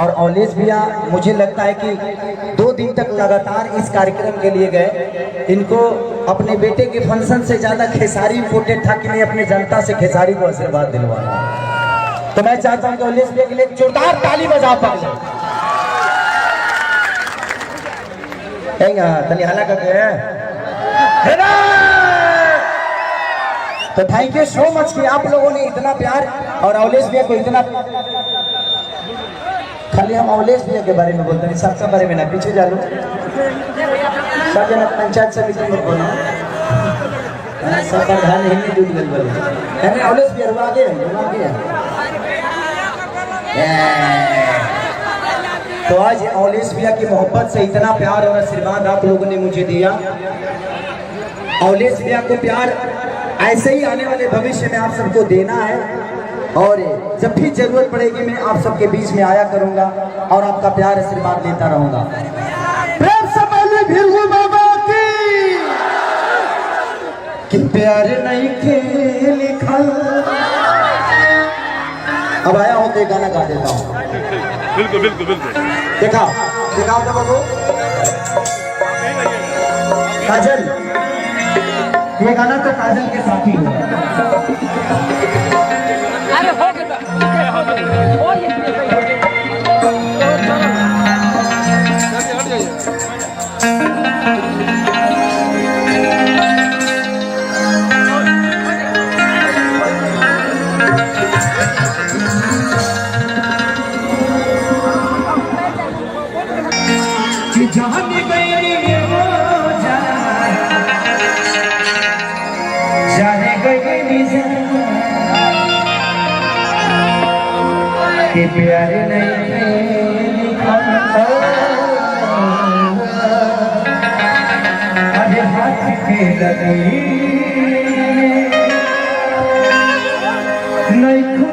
और औलेस भैया मुझे लगता है कि 2 दिन तक लगातार इस कार्यक्रम के लिए गए। इनको अपने बेटे के फंक्शन से ज्यादा खेसारी इम्पोर्टेंट था कि मैं अपने जनता से खेसारी को आशीर्वाद दिलवाना। तो मैं चाहता हूं कि औलेस भैया के लिए जोरदार ताली बजा पाए। तनी हला करके तो थैंक यू सो मच कि आप लोगों ने इतना प्यार और औलेस भैया को इतना। खाली हम औलेस भैया के बारे में बोलते हैं, सबका बारे में ना। पीछे जा लो सब जना पंचायत समिति में बोलो सब प्रधान हिंदी जुट गए बोले है औलेस भैया रुआ आगे तो आज औलेस भैया की मोहब्बत से इतना प्यार और आशीर्वाद आप लोगों ने मुझे दिया। औलेस भैया को प्यार ऐसे ही आने वाले भविष्य में आप सबको देना है और जब भी जरूरत पड़ेगी मैं आप सबके बीच में आया करूंगा और आपका प्यार आशीर्वाद लेता रहूंगा। प्रेम से पहले भीरू बाबा की कि प्यार नहीं के लिखल। अब आया हूं तो गाना गा देता हूं। बिल्कुल बिल्कुल बिल्कुल दिखाओ तो बाबू। काजल, ये गाना तो काजल के साथ ही हुआ। कि प्यार नहीं अरे हाथ के लगी नहीं खुद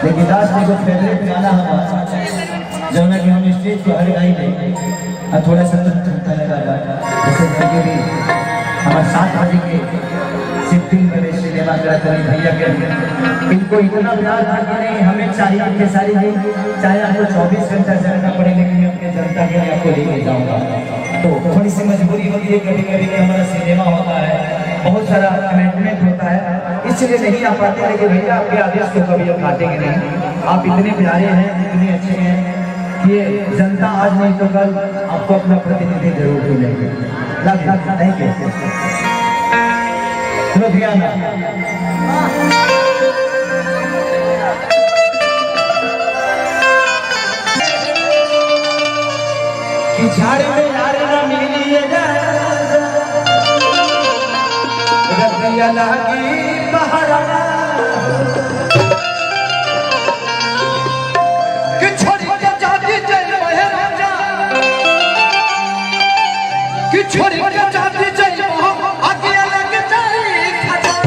लेकिन दास जी को फेवरेट गाना हमारा जो ना कि हम स्टेज पर हर गाई नहीं और थोड़ा सा चलता लगा जैसे कि भी हमारे 7 बजे के सिटिंग में सिनेमा करा भैया के इनको इतना प्यार था कि नहीं हमें चाहिए आपके सारी नहीं चाहे आपको 24 घंटा चलना पड़े लेकिन मैं अपने जनता के लिए आपको लेके जाऊंगा। तो थोड़ी सी मजबूरी होती है कभी कभी कि हमारा सिनेमा होता है, बहुत सारा कमिटमेंट होता है, इसलिए नहीं आ पाते। लेकिन भैया आपके आदेश को कभी आप काटेंगे नहीं। आप इतने प्यारे हैं, इतने अच्छे हैं कि ये जनता आज नहीं तो कल आपको अपना प्रतिनिधि जरूर मिलेंगे। Thank you. झाड़ में यार ना मिलिए रतिया लागी बहरा कि छोड़ी के जाती जय महाराजा कि छोड़ी के जाती जय आगे लग जाए खजाना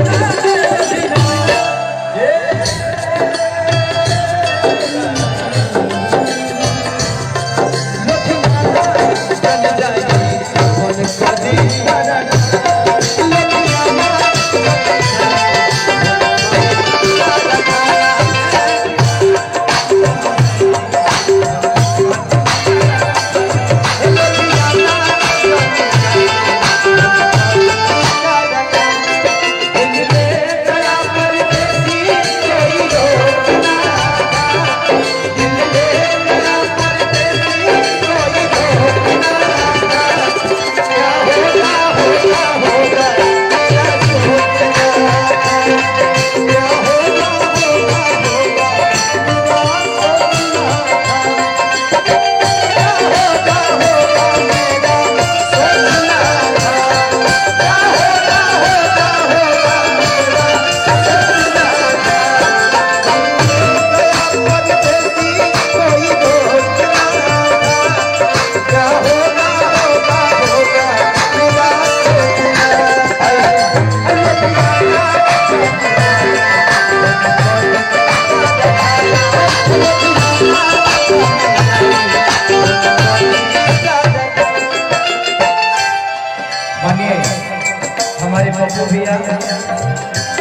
हमारे पप्पू भैया,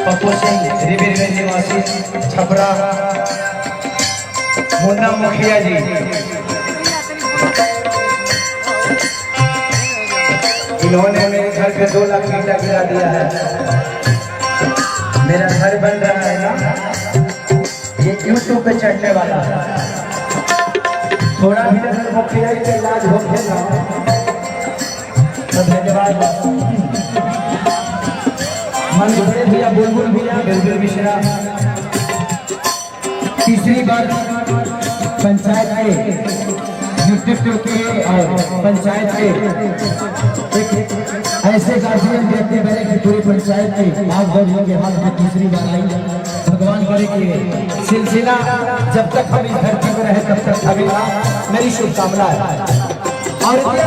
पप्पू सिंह रिबिरगंज निवासी छपरा, मुन्ना मुखिया जी, इन्होंने मेरे घर पे 2 लाख ईंटा गिरा दिया है। मेरा घर बन रहा है ना, ये यूट्यूब पे चढ़ने वाला है। थोड़ा भी अगर मुखिया का इलाज हो गया तो धन्यवाद। मन भरे भैया, बुलबुल भैया, बुलबुल मिश्रा तीसरी बार पंचायत के नेतृत्व के और पंचायत के एक ऐसे गार्जियन देखते बने कि पूरी पंचायत के आप गरीबों के हाथ में तीसरी बार आई। भगवान करे कि सिलसिला जब तक हम इस धरती पर रहे तब तक हमेशा मेरी शुभकामना है। और और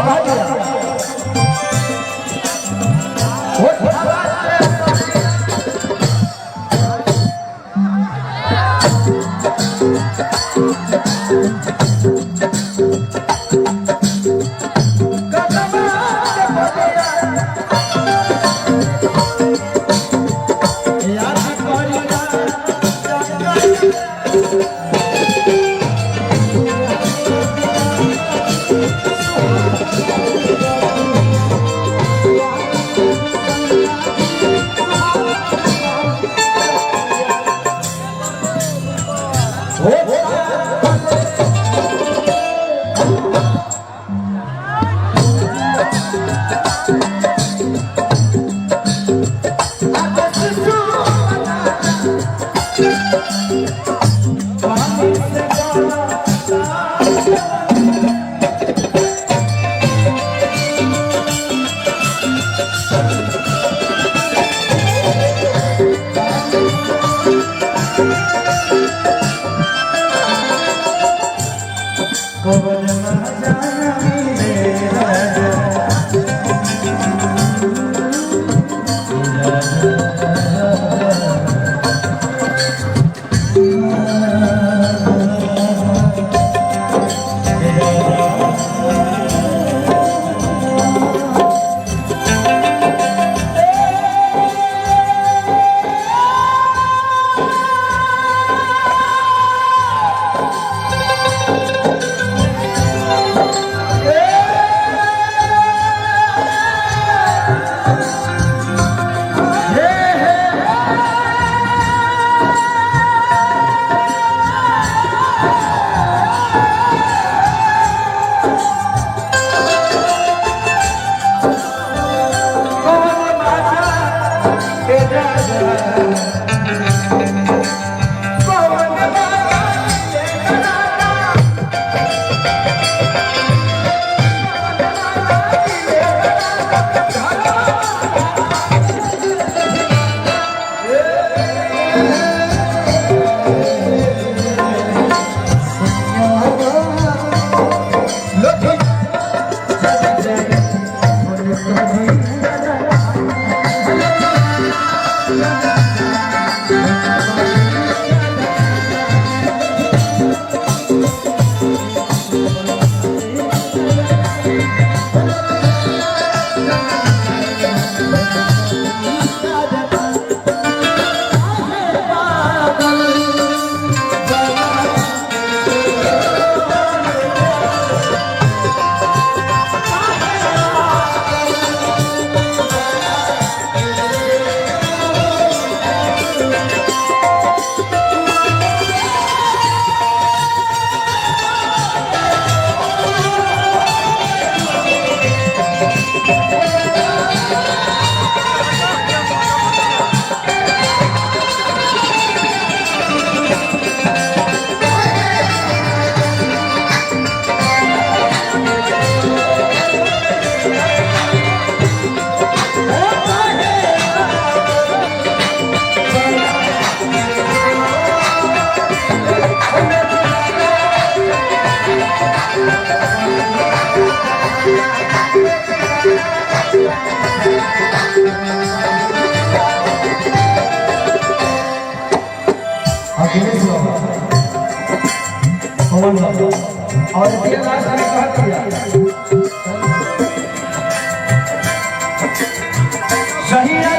सही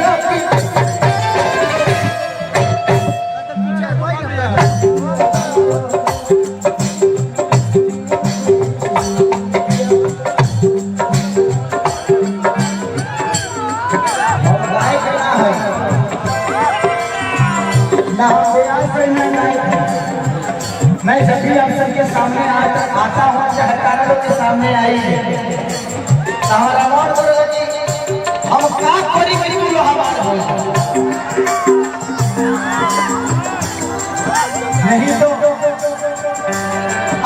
मैं जब भी आप सबके सामने आता हूँ चाहे तारा लोग के सामने आई हमारा मन करो कि हम का करी करी तू हमारा हो नहीं तो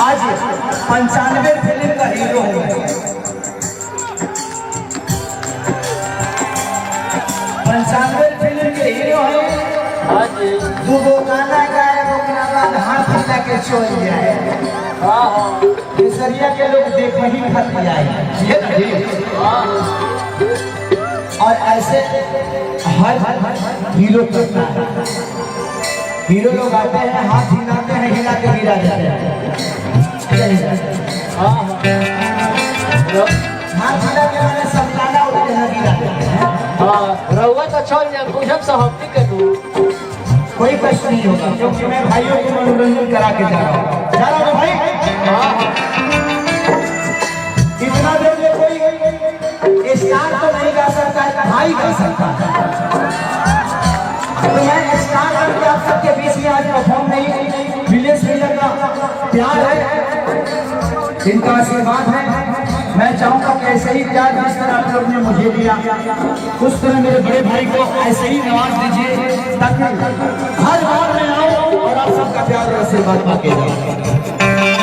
आज 95 फिल्म का हीरो हूँ 95 फिल्म के हीरो है दो गाना गाए हाथ हिला के छोड़ जाए केसरिया के लोग देख ही खत जाए और ऐसे हर हीरो करता है हीरो लोग आते हैं हाथ हिलाते हैं हिला के गिरा जाते हैं हाथ हिला के मैंने समझाना उठे ना गिरा रहुआ तो छोड़ जाए बुझब सहमति के दू कोई कष्ट नहीं होगा क्योंकि मैं भाइयों को मनोरंजन करा के जा रहा हूँ भाई इतना देर में कोई स्टार तो नहीं गा सकता है भाई गा सकता है तो मैं स्टार करके आप सबके बीच में आज परफॉर्म नहीं विलेज भैया का प्यार है इनका आशीर्वाद है मैं चाहूंगा कि ऐसे ही प्यार जिस तरह आप लोग ने मुझे दिया उस तरह मेरे बड़े भाई को ऐसे ही नवाज दीजिए ताकि हर बार में आऊं और आप सबका प्यार और आशीर्वाद पाके जाऊं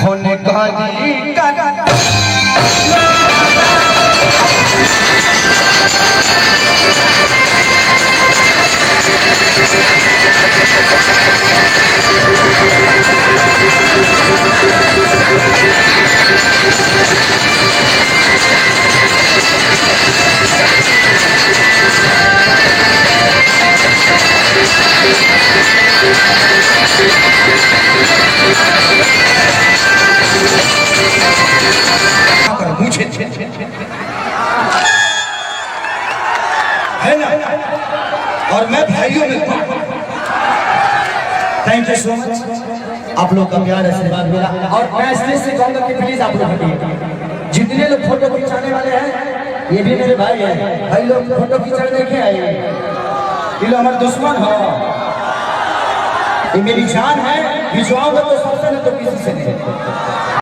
होने है ना और मैं भाइयों में थैंक यू सो मच आप लोग का प्यार आशीर्वाद मिला और मैं इसलिए से कहूंगा कि प्लीज आप लोग हटिए जितने लोग फोटो खिंचाने वाले हैं ये भी मेरे भाई हैं भाई लोग फोटो खिंचाने देखे आए ये लोग हमारे दुश्मन हो ये मेरी जान है भिजवाऊंगा तो सबसे नहीं तो किसी से नहीं